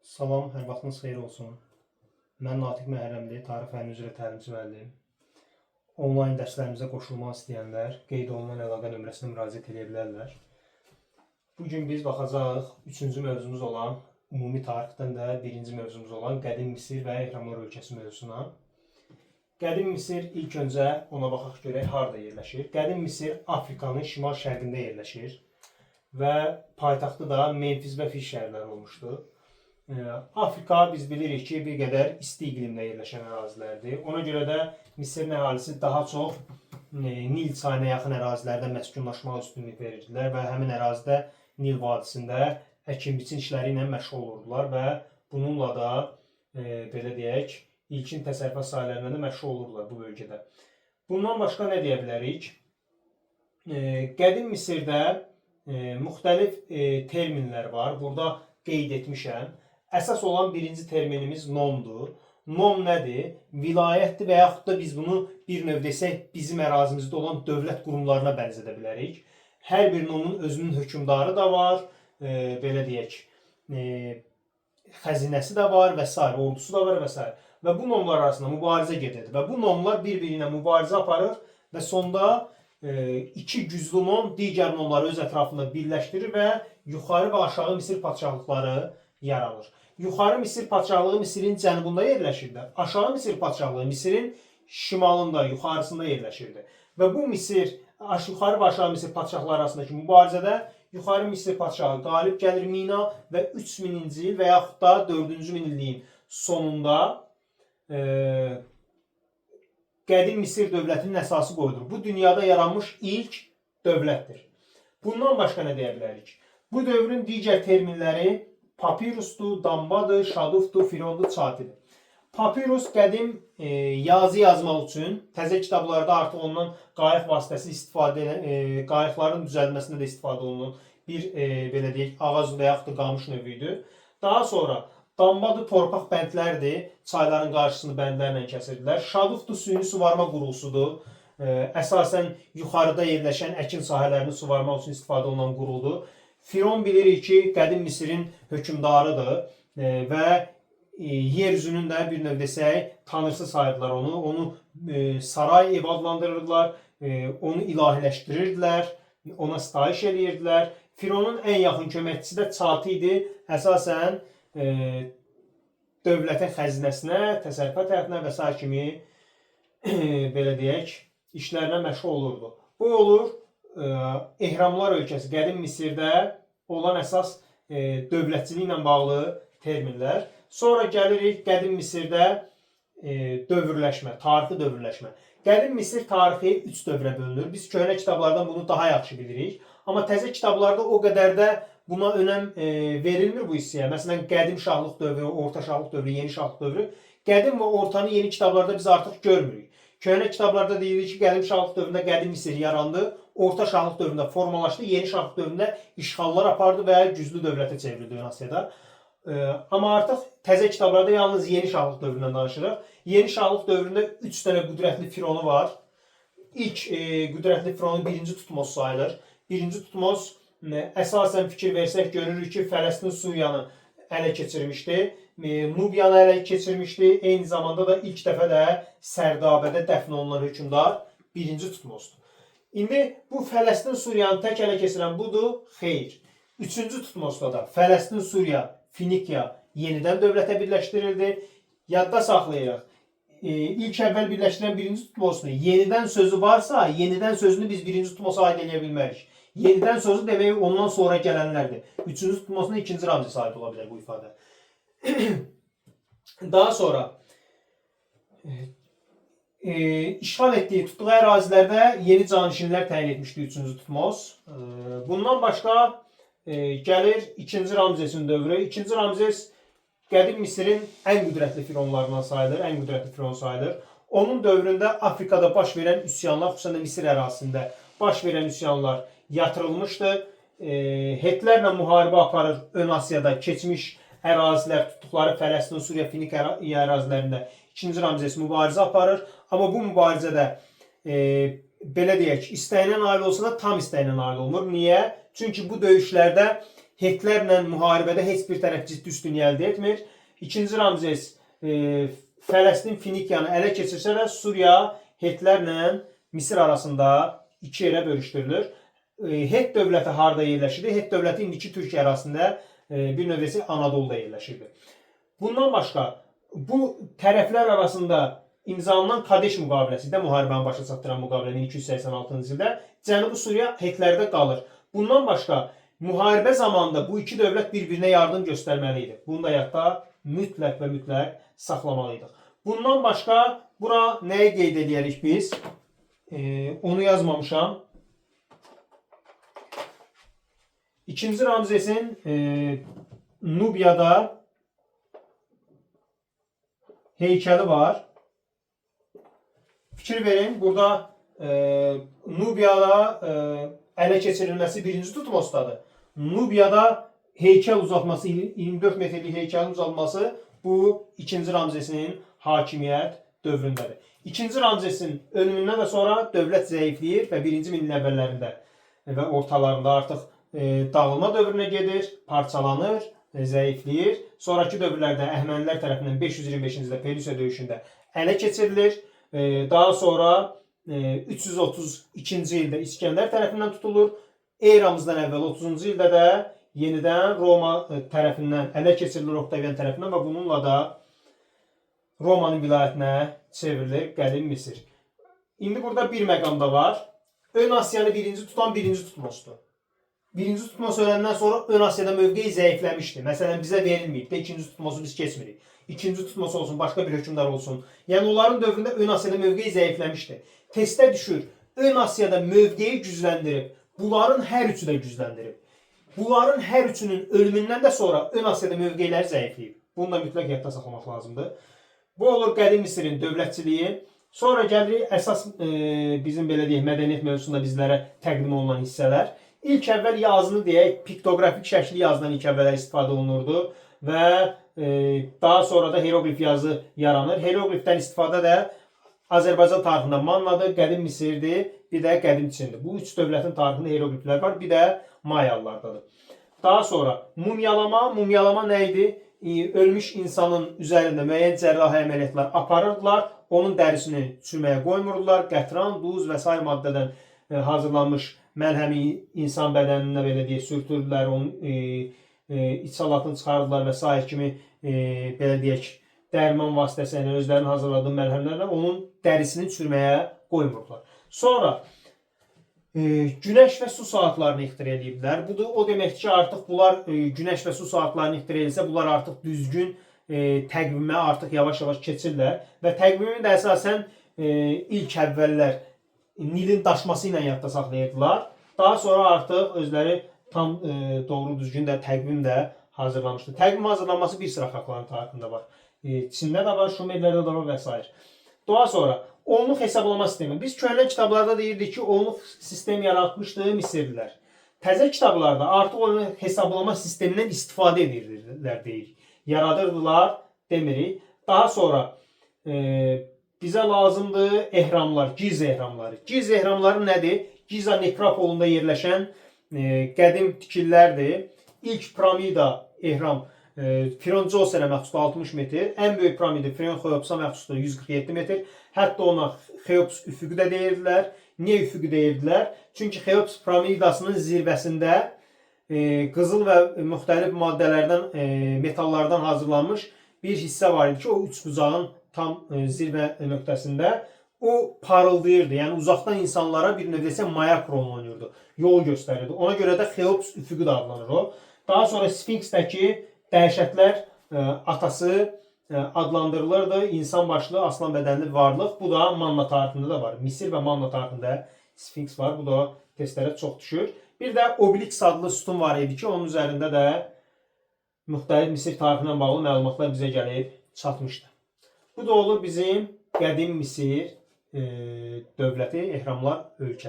Salam, hər vaxtınız xeyir olsun. Mən Natiq Məhərrəmli, tarix fənni üzrə təlimçi müəllim. Onlayn dərslərimizə qoşulmaq istəyənlər qeyd olunan əlaqə nömrəsinə müraciət edə bilərlər. Bugün biz baxacağıq 3-cü mövzumuz olan ümumi tarixdən də 1-ci mövzumuz olan Qədim Misir və Ehramlar ölkəsi mövzusuna. Qədim Misir ilk öncə ona baxaq görək harda yerləşir. Qədim Misir Afrikanın şimal-şərqində yerləşir və paytaxtı da Memfis və Fil şəhərləri olmuşdur. Afrika biz bilirik ki, bir qədər isti iqlimdə yerləşən ərazilərdir. Ona görə də Misirin əhalisi daha çox Nil çayına yaxın ərazilərdə məskunlaşmağa üstünlük verirdilər və həmin ərazidə Nil vadisində əkin-biçin işləri ilə məşğul olurdular və bununla da belə deyək, ilkin təsərrüfat sahələrində də məşğul olurdular bu bölgədə. Bundan başqa nə deyə bilərik? Qədim Misirdə müxtəlif terminlər var. Burada qeyd etmişəm. Əsas olan birinci terminimiz nomdur. Nom nədir? Vilayətdir və yaxud da biz bunu bir növ desək, bizim ərazimizdə olan dövlət qurumlarına bənzədə bilərik. Hər bir nomun özünün hökmdarı da var, belə deyək, xəzinəsi də var və s. ordusu da var və s. Və bu nomlar arasında mübarizə gedir və bu nomlar bir-biri ilə mübarizə aparır və sonda iki güclü nom digər nomları öz ətrafında birləşdirir və yuxarı və aşağı Misir padşahlıqları yaranır. Yuxarı Misir padşahlığı Misirin cənubunda yerləşirdi. Aşağı Misir padşahlığı Misirin şimalında, yuxarısında yerləşirdi. Və bu Misir, yuxarı və aşağı Misir padşahları arasındakı mübarizədə yuxarı Misir padşahı qalib gəlir Mina və 3000-ci il və yaxud da 4-cü minilliyin sonunda Qədim Misir dövlətinin əsası qoyulur. Bu dünyada yaranmış ilk dövlətdir. Bundan başqa nə deyə bilərik? Bu dövrün digər terminləri papirusdur, dambadır, şadufdur, firondur, çatidir. Papirus qədim yazı yazmaq üçün təzə kitablarda artıq ondan qayıq vasitəsi istifadə qayıqların düzəldməsində də istifadə olunan bir belə deyək, ağac və yaxud da qamış növüdür. Daha sonra dambadır, torpaq bəndlərdir, çayların qarşısını bəndlərlə kəsirdilər. Şadufdur, süni suvarma qurğusudur. Əsasən yuxarıda yerləşən əkin sahələrini suvarmaq üçün istifadə olunan qurğudur. Firon bilirik ki, Qədim Misirin hökmdarıdır və yer üzünün də bir növ desək, tanrısı sayırdılar onu. Onu saray ev adlandırırdılar, onu ilahiləşdirirdilər, ona sitayiş edirdilər. Fironun ən yaxın köməkçisi də Çati idi. Əsasən dövlətin xəzinəsinə, təsərrüfat həyatına və s. kimi belə deyək, işlərlə məşğul olurdu. Bu olur Ehramlar ölkəsi, Qədim Misirdə olan əsas dövlətçiliklə bağlı terminlər. Sonra gəlirik Qədim Misirdə dövrləşmə, tarixi dövrləşmə. Qədim Misir tarixi 3 dövrə bölünür. Biz köhnə kitablardan bunu daha yaxşı bilirik. Amma təzə kitablarda o qədər də buna önəm verilmir bu hissəyə. Məsələn, qədim şahlıq dövrü, orta şahlıq dövrü, yeni şahlıq dövrü. Qədim və ortanı yeni kitablarda biz artıq görmürük. Köhnə kitablarda deyilir ki, qədim şahlıq dövründə Qədim Misir yarandı, orta şahlıq dövründə formalaşdı, yeni şahlıq dövründə işğallar apardı və güclü dövlətə çevrildi Asiyada. Amma artıq təzə kitablarda yalnız yeni şahlıq dövründən danışırıq. Yeni şahlıq dövründə 3 dənə qüdrətli fironu var. İlk qüdrətli fironu 1-ci Tutmos sayılır. 1-ci Tutmos əsasən fikir versək görürük ki, Fələstin Suriyanı ələ keçirmişdi. Nubiyanı ələ keçirmişdi. Eyni zamanda da ilk dəfə də Sərdabədə dəfn olunan hökmdar 1-ci Tutmosdur. İndi bu Fələstin Suriyanı tək ələ keçirən budur? Xeyr. 3-cü Tutmosda da Fələstin Suriya, Finikiya yenidən dövlətə birləşdirildi. Yadda saxlayırıq. İlk əvvəl birləşdirən 1-ci Tutmosunu yenidən sözü varsa, yenidən sözünü biz 1-ci Tutmosa aid edə bilmərik. Yenidən sözü demək ondan sonra gələnlərdir. 3-cü Tutmosuna 2-ci Ramzes aid ola bilər bu ifadə. Daha sonra işğal etdiyi, tutduğu ərazilərdə yeni canişinlər təyin etmişdi 3-cü Tutmos. Bundan başqa gəlir 2-ci Ramzesin dövrü. 2-ci Ramzes Qədim Misirin ən qüdrətli fironlarından sayılır, ən qüdrətli firon sayılır. Onun dövründə Afrikada baş verən üsyanlar, xüsusən də Misir ərazisində baş verən üsyanlar yatırılmışdı. Hetlərlə müharibə aparır Ön Asiyada keçmiş ərazilər, tutduqları Fələstin, Suriya, Finikiya ərazilərində 2-ci Ramzes mübarizə aparır. Amma bu mübarizədə belə deyək, istəyinə nail olsa da tam istəyinə nail olmur. Niyə? Çünki bu döyüşlərdə Hetlərlə müharibədə heç bir tərəf ciddi üstünlük əldə etmir. İkinci Ramzes Fələstin Finikiyanı ələ keçirsə də Suriya Hetlərlə Misir arasında iki yerə bölüşdürülür. Het dövləti harda yerləşirdi? Het dövləti indiki Türkiyə ərazisində bir növbəsi Anadoluda yerləşirdi. Bundan başqa bu tərəflər arasında imzalanan Kadeş müqaviləsi də müharibəni başa çatdıran müqavilə 1286-cı ildə Cənubi Suriya Hetlərdə qalır. Bundan başqa müharibə zamanında bu iki dövlət bir-birinə yardım göstərməli idi. Bunu da yadda mütləq və mütləq saxlamalıydıq. Bundan başqa bura nəyi qeyd edirik biz? Onu yazmamışam. İkinci Ramzesin Nubiyada heykəli var. Fikir verin, burada Nubiyada ələ keçirilməsi birinci Tutmosdadır. Nubiyada heykəl uzatması, 24 metrlik heykəlin uzatması bu ikinci Ramzesin hakimiyyət dövründədir. İkinci Ramzesin ölümündən də sonra dövlət zəifləyir və birinci minin əvvəllərində və ortalarında artıq dağılma dövrünə gedir, parçalanır, zəifləyir. Sonraki dövrlərdə Əhəmənilər tərəfindən 525-ci ildə Pelusiya döyüşündə ələ keçirilir. Daha sonra 332-ci ildə İskəndər tərəfindən tutulur. Eramızdan əvvəl 30-cu ildə də yenidən Roma tərəfindən ələ keçirilir Oktavian tərəfindən və bununla da Romanın vilayətinə çevrilir qədim Misir. İndi burada bir məqam da var. Ön Asiyanı birinci tutan birinci Tutmosdur. Birinci Tutmos öləndən sonra Ön Asiyada mövqeyi zəifləmişdi. Məsələn, bizə verilməyib də ikinci Tutmosu biz keçmirik. İkinci Tutmos olsun, başqa bir hökmdar olsun. Yəni onların dövründə Ön Asiyada mövqeyi zəifləmişdi. Testdə düşür. Ön Asiyada mövqeyi gücləndirib. Bunların hər üçü də gücləndirib. Bunların hər üçünün ölümündən də sonra Ön Asiyada mövqeləri zəifləyib. Bunu da mütləq yadda saxlamaq lazımdır. Bu olur qədim Misirin dövlətçiliyi. Sonra gəlirik əsas bizim belə deyək mədəniyyət mövzusunda bizlərə təqdim olunan hissələr. İlk əvvəl yazını deyək, piktoqrafik şəkli yazıdan ilk əvvəllər istifadə olunurdu və daha sonra da hieroqlif yazı yaranır. Hieroqlifdən istifadə də Azərbaycan tarixində Mannadır, qədim Misirdir, bir də qədim Çindir. Bu üç dövlətin tarixində hieroqliflər var, bir də Mayalılardadır. Daha sonra mumyalama. Mumyalama nə idi? Ölmüş insanın üzərində müəyyən cərrahi əməliyyatlar aparırdılar. Onun dərisini çürüməyə qoymurdular. Qətran, duz və sair maddədən hazırlanmış məlhəmi insan bədəninə belə deyək sürtürdülər. Onun içalatını çıxardılar və sair kimi belə deyək dərman vasitəsilə özlərinin hazırladığı məlhəmlərlə onun dərisini çürüməyə qoymurdular. Sonra günəş və su saatlarını ixtira ediblər. Bu da o deməkdir ki, artıq bunlar günəş və su saatlarını ixtira edilsə, bunlar artıq düzgün təqvimə artıq yavaş-yavaş keçirlər və təqvimi də əsasən ilk əvvəllər Nilin daşması ilə yadda saxlayırdılar. Daha sonra artıq özləri tam doğru düzgün də təqvim də hazırlamışdı. Təqvim hazırlanması bir sıra xalqların tarixində var. Çində də var, Şumerlərdə də var və s. Daha sonra onluq hesablama sistemi. Biz köhnə kitablarda deyirdik ki, onluq sistemi yaratmışdı Misirlilər. Təzə kitablarda artıq onun hesablama sistemindən istifadə edirdilər deyirik. Yaradırdılar demirik. Daha sonra bizə lazımdır ehramlar, Giza ehramları. Giza ehramları nədir? Giza nekropolunda yerləşən qədim tikililərdir. İlk piramida ehram Firon Djoserə məxsusdur 60 metr. Ən böyük piramida Firon Xeopsa məxsusdur 147 metr. Hətta ona Xeops üfüqü də deyirdilər. Niyə üfüqü deyirdilər? Çünki Xeops piramidasının zirvəsində qızıl və müxtəlif maddələrdən, metallardan hazırlanmış bir hissə var idi ki, o üç bucağın tam zirvə nöqtəsində o parıldayırdı. Yəni uzaqdan insanlara bir növdə mayak rolunu oynayırdı. Yol göstərirdi. Ona görə də Xeops üfüqü də adlanır o. Daha sonra Sfinksdəki dəhşətlər atası adlandırılırdı. İnsan başlı, aslan bədənli varlıq. Bu da Manna tarixində də var. Misir və Manna tarixində Sfinks var. Bu da testlərə çox düşür. Bir də Obelix adlı sütun var idi ki, onun üzərində də müxtəlif Misir tarixinə bağlı məlumatlar bizə gəlib çatmışdı. Bu da olur bizim qədim Misir dövləti, ehramlar ölkəsi.